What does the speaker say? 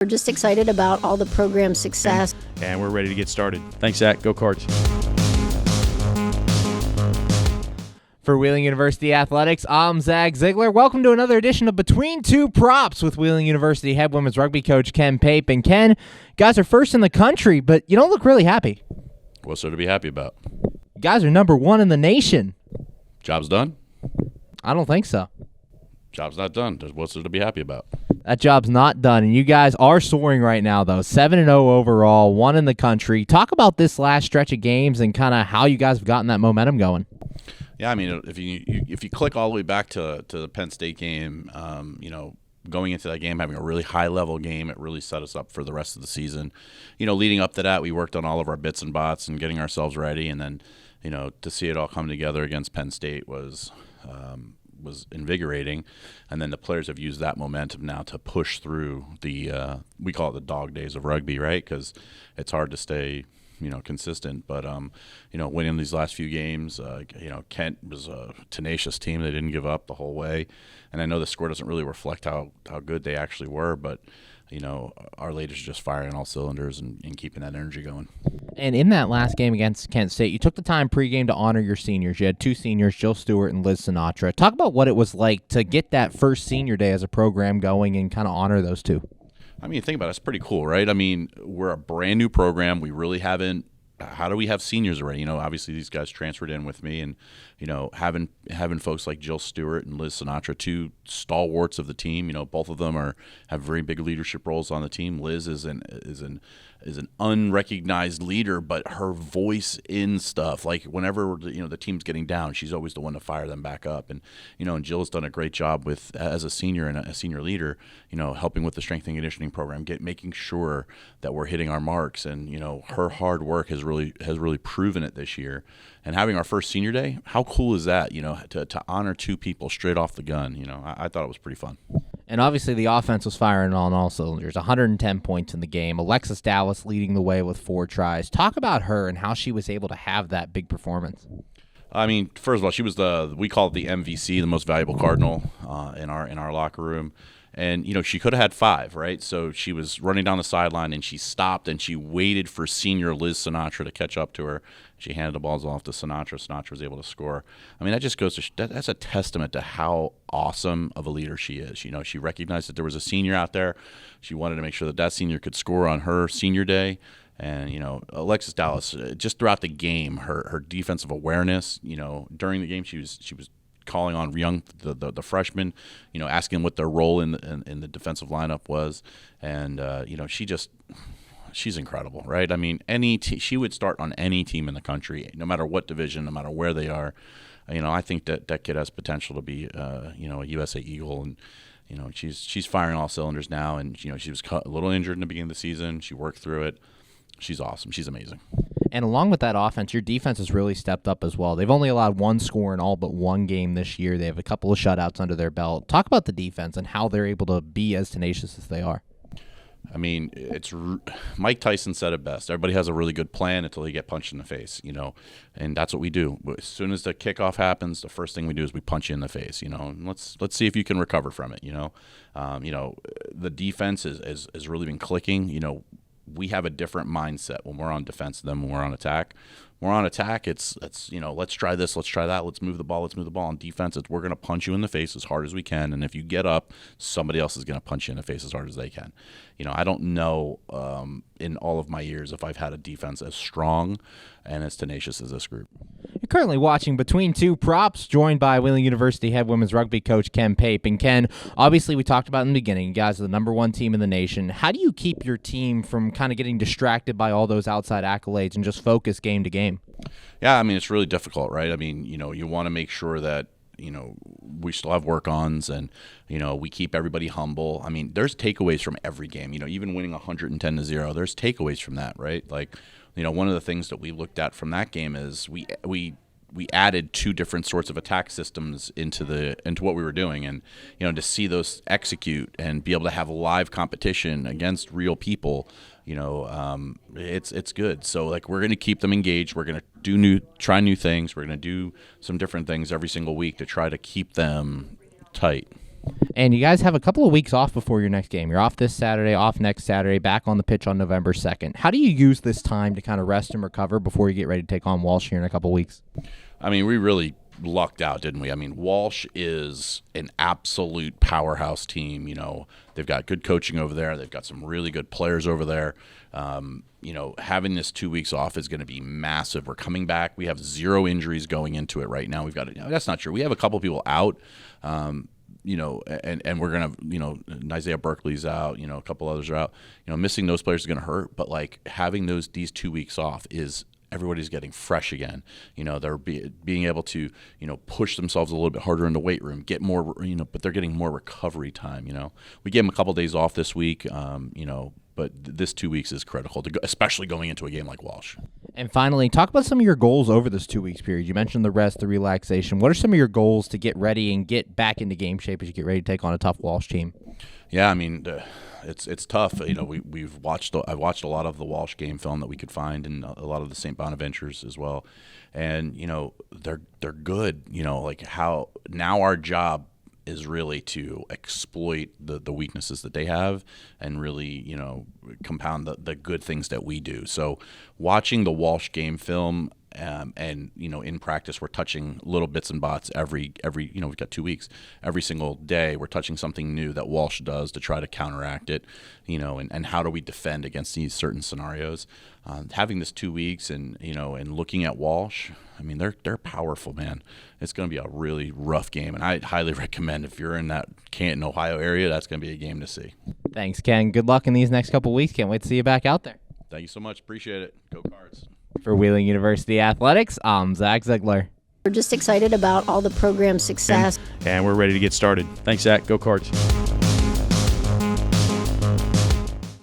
We're just excited about all the program success. And we're ready to get started. Thanks, Zach. Go Cards. For Wheeling University Athletics, I'm Zach Ziegler. Welcome to another edition of Between Two Props with Wheeling University head women's rugby coach Ken Pape. And Ken, you guys are first in the country, but you don't look really happy. What's there to be happy about? You guys are number one in the nation. Job's done? I don't think so. Job's not done. What's there to be happy about? That job's not done, and you guys are soaring right now, though. 7-0 overall, one in the country. Talk about this last stretch of games and kind of how you guys have gotten that momentum going. Yeah, I mean, if you click all the way back to the Penn State game, going into that game, having a really high-level game, it really set us up for the rest of the season. Leading up to that, we worked on all of our bits and bots and getting ourselves ready, and then, to see it all come together against Penn State was invigorating. And then the players have used that momentum now to push through we call it the dog days of rugby, right? Because it's hard to stay consistent, but winning these last few games, Kent was a tenacious team. They didn't give up the whole way, and I know the score doesn't really reflect how good they actually were, but our ladies are just firing all cylinders and keeping that energy going. And in that last game against Kent State, you took the time pregame to honor your seniors. You had two seniors, Jill Stewart and Liz Sinatra. Talk about what it was like to get that first senior day as a program going and kind of honor those two. I mean, think about it. It's pretty cool, right? I mean, we're a brand new program. We really haven't. How do we have seniors already? Obviously these guys transferred in with me, and having folks like Jill Stewart and Liz Sinatra, two stalwarts of the team. Both of them have very big leadership roles on the team. Liz is an unrecognized leader, but her voice in stuff, like whenever the team's getting down, she's always the one to fire them back up. And and Jill has done a great job with, as a senior and a senior leader, helping with the strength and conditioning program, making sure that we're hitting our marks. And her hard work has really proven it this year. And having our first senior day, how cool is that? To honor two people straight off the gun. I thought it was pretty fun. And obviously the offense was firing on all cylinders, 110 points in the game. Alexis Dallas leading the way with 4 tries. Talk about her and how she was able to have that big performance. I mean, first of all, she was we call it the MVC, the most valuable Cardinal, in our locker room. And, she could have had 5, right? So she was running down the sideline, and she stopped, and she waited for senior Liz Sinatra to catch up to her. She handed the balls off to Sinatra. Sinatra was able to score. I mean, that just goes to that's a testament to how awesome of a leader she is. She recognized that there was a senior out there. She wanted to make sure that senior could score on her senior day. And, Alexis Dallas, just throughout the game, her defensive awareness, during the game, she was calling on the freshmen, asking what their role in the defensive lineup was. And, she's incredible, right? I mean, she would start on any team in the country, no matter what division, no matter where they are. I think that kid has potential to be, a USA Eagle, and she's firing all cylinders now. And she was a little injured in the beginning of the season. She worked through it. She's awesome. She's amazing. And along with that offense, your defense has really stepped up as well. They've only allowed 1 score in all but 1 game this year. They have a couple of shutouts under their belt. Talk about the defense and how they're able to be as tenacious as they are. I mean, Mike Tyson said it best. Everybody has a really good plan until you get punched in the face, and that's what we do. As soon as the kickoff happens, the first thing we do is we punch you in the face, and let's see if you can recover from it. The defense is really been clicking. We have a different mindset when we're on defense than when we're on attack. When we're on attack, it's let's try this, let's try that, let's move the ball. On defense, we're going to punch you in the face as hard as we can, and if you get up, somebody else is going to punch you in the face as hard as they can. I don't know in all of my years if I've had a defense as strong and as tenacious as this group. You're currently watching Between Two Props, joined by Wheeling University head women's rugby coach Ken Pape. And Ken, obviously we talked about in the beginning, you guys are the number 1 team in the nation. How do you keep your team from kind of getting distracted by all those outside accolades and just focus game to game? Yeah, I mean, it's really difficult, right? I mean, you want to make sure that we still have work-ons, and we keep everybody humble. I mean, there's takeaways from every game. Even winning 110-0, there's takeaways from that, right? Like, one of the things that we looked at from that game is we added 2 different sorts of attack systems into what we were doing, and to see those execute and be able to have live competition against real people, it's good. So like, we're going to keep them engaged. We're going to try new things. We're going to do some different things every single week to try to keep them tight. And you guys have a couple of weeks off before your next game. You're off this Saturday, off next Saturday, back on the pitch on November 2nd. How do you use this time to kind of rest and recover before you get ready to take on Walsh here in a couple of weeks? I mean, we really lucked out, didn't we? I mean, Walsh is an absolute powerhouse team. You know, they've got good coaching over there. They've got some really good players over there. You know, having this 2 weeks off is going to be massive. We're coming back. We have 0 injuries going into it right now. We've got, that's not true. We have a couple people out. You know, and we're going to, you know, Isaiah Berkeley's out, you know, a couple others are out. You know, missing those players is going to hurt, but like having these 2 weeks off is everybody's getting fresh again. You know, they're being able to, you know, push themselves a little bit harder in the weight room, get more, you know, but they're getting more recovery time. You know, we gave them a couple days off this week, you know, but this 2 weeks is critical, especially going into a game like Walsh. And finally, talk about some of your goals over this 2 weeks period. You mentioned the rest, the relaxation. What are some of your goals to get ready and get back into game shape as you get ready to take on a tough Walsh team? Yeah, I mean, it's tough. You know, I've watched a lot of the Walsh game film that we could find, and a lot of the St. Bonaventures as well. And you know, they're good. You know, like how now our job is really to exploit the weaknesses that they have and really, you know, compound the good things that we do. So watching the Walsh game film, and you know, in practice we're touching little bits and bots every you know, we've got 2 weeks, every single day we're touching something new that Walsh does to try to counteract it, you know, and how do we defend against these certain scenarios. Having this 2 weeks and, you know, and looking at Walsh, I mean, they're powerful, man. It's going to be a really rough game, and I highly recommend if you're in that Canton, Ohio area, that's going to be a game to see. Thanks, Ken. Good luck in these next couple of weeks. Can't wait to see you back out there. Thank you so much. Appreciate it. Go Cards. For Wheeling University Athletics, I'm Zach Ziegler. We're just excited about all the program success. And we're ready to get started. Thanks, Zach. Go Cards.